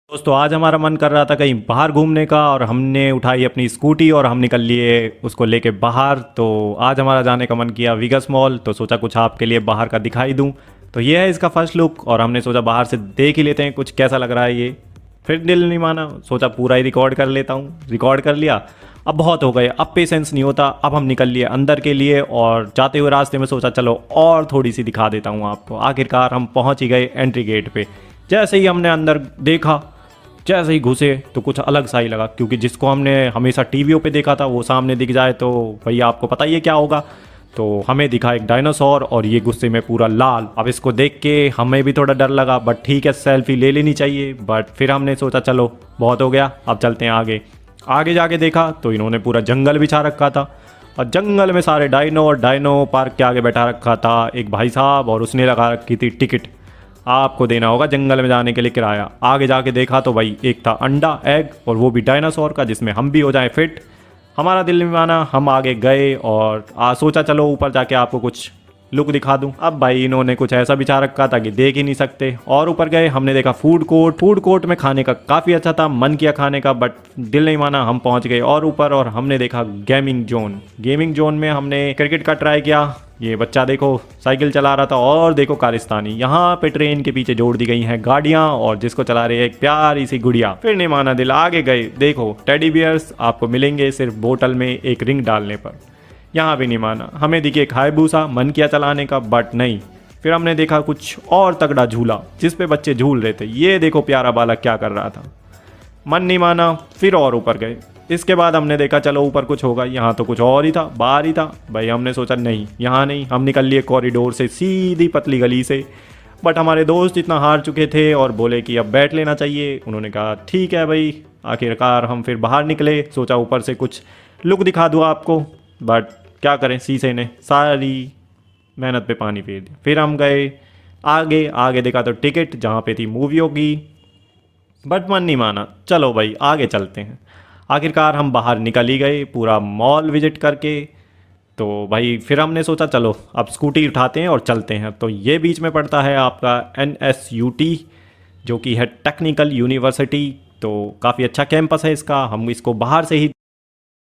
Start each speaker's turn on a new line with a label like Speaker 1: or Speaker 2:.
Speaker 1: दोस्तों आज हमारा मन कर रहा था कहीं बाहर घूमने का और हमने उठाई अपनी स्कूटी और हम निकल लिए उसको लेके बाहर। तो आज हमारा जाने का मन किया वीगस मॉल, तो सोचा कुछ आपके लिए बाहर का दिखाई दूं। तो ये है इसका फर्स्ट लुक और हमने सोचा बाहर से देख ही लेते हैं कुछ कैसा लग रहा है ये। फिर दिल नहीं माना, सोचा पूरा ही रिकॉर्ड कर लेता हूँ। रिकॉर्ड कर लिया। अब बहुत हो गए, अब पेशेंस नहीं होता। अब हम निकल लिए अंदर के लिए और जाते हुए रास्ते में सोचा चलो और थोड़ी सी दिखा देता हूँ आपको। आखिरकार हम पहुँच ही गए एंट्री गेट पे। जैसे ही हमने अंदर देखा, जैसे ही घुसे तो कुछ अलग सा ही लगा, क्योंकि जिसको हमने हमेशा टीवियों पे देखा था वो सामने दिख जाए तो भैया आपको पता ही है क्या होगा। तो हमें दिखा एक डायनासोर और ये गुस्से में पूरा लाल। अब इसको देख के हमें भी थोड़ा डर लगा, बट ठीक है सेल्फी ले लेनी चाहिए। बट फिर हमने सोचा चलो बहुत हो गया, अब चलते हैं आगे। आगे जाके देखा तो इन्होंने पूरा जंगल बिछा रखा था और जंगल में सारे डायनो और डायनो पार्क के आगे बैठा रखा था एक भाई साहब और उसने लगा रखी थी टिकट। आपको देना होगा जंगल में जाने के लिए किराया। आगे जाके देखा तो भाई एक था अंडा एग और वो भी डायनासोर का, जिसमें हम भी हो जाएं फिट। हमारा दिल नहीं माना, हम आगे गए और सोचा चलो ऊपर जाके आपको कुछ लुक दिखा दूं। अब भाई इन्होंने कुछ ऐसा बिछा रखा था कि देख ही नहीं सकते। और ऊपर गए, हमने देखा फूड कोर्ट। फूड कोर्ट में खाने का काफ़ी अच्छा था, मन किया खाने का, बट दिल नहीं माना। हम पहुंच गए और ऊपर और हमने देखा गेमिंग जोन। गेमिंग जोन में हमने क्रिकेट का ट्राई किया। ये बच्चा देखो साइकिल चला रहा था और देखो कारिस्तानी। यहाँ पे ट्रेन के पीछे जोड़ दी गई हैं गाड़ियाँ और जिसको चला रही है एक प्यारी सी गुड़िया। फिर नहीं माना दिल, आगे गए, देखो टेडी बियर्स आपको मिलेंगे सिर्फ बोतल में एक रिंग डालने पर। यहाँ भी नहीं माना, हमें दिखे एक हायबूसा, मन किया चलाने का बट नहीं। फिर हमने देखा कुछ और तगड़ा झूला जिस पे बच्चे झूल रहे थे। ये देखो प्यारा बालक क्या कर रहा था, मन नहीं माना। फिर और ऊपर गए। इसके बाद हमने देखा चलो ऊपर कुछ होगा, यहाँ तो कुछ और ही था, बाहर ही था। भाई हमने सोचा नहीं यहाँ नहीं, हम निकल लिए कॉरिडोर से सीधी पतली गली से। बट हमारे दोस्त इतना हार चुके थे और बोले कि अब बैठ लेना चाहिए। उन्होंने कहा ठीक है भाई। आखिरकार हम फिर बाहर निकले, सोचा ऊपर से कुछ लुक दिखा दूँ आपको, बट क्या करें शीशे ने सारी मेहनत पे पानी फेर दिया। फिर हम गए आगे। आगे देखा तो टिकट जहाँ पे थी मूवियों की, बट मन नहीं माना, चलो भाई आगे चलते हैं। आखिरकार हम बाहर निकल ही गए पूरा मॉल विजिट करके। तो भाई फिर हमने सोचा चलो अब स्कूटी उठाते हैं और चलते हैं। तो ये बीच में पड़ता है आपका NSUT, जो कि है टेक्निकल यूनिवर्सिटी। तो काफ़ी अच्छा कैंपस है इसका, हम इसको बाहर से ही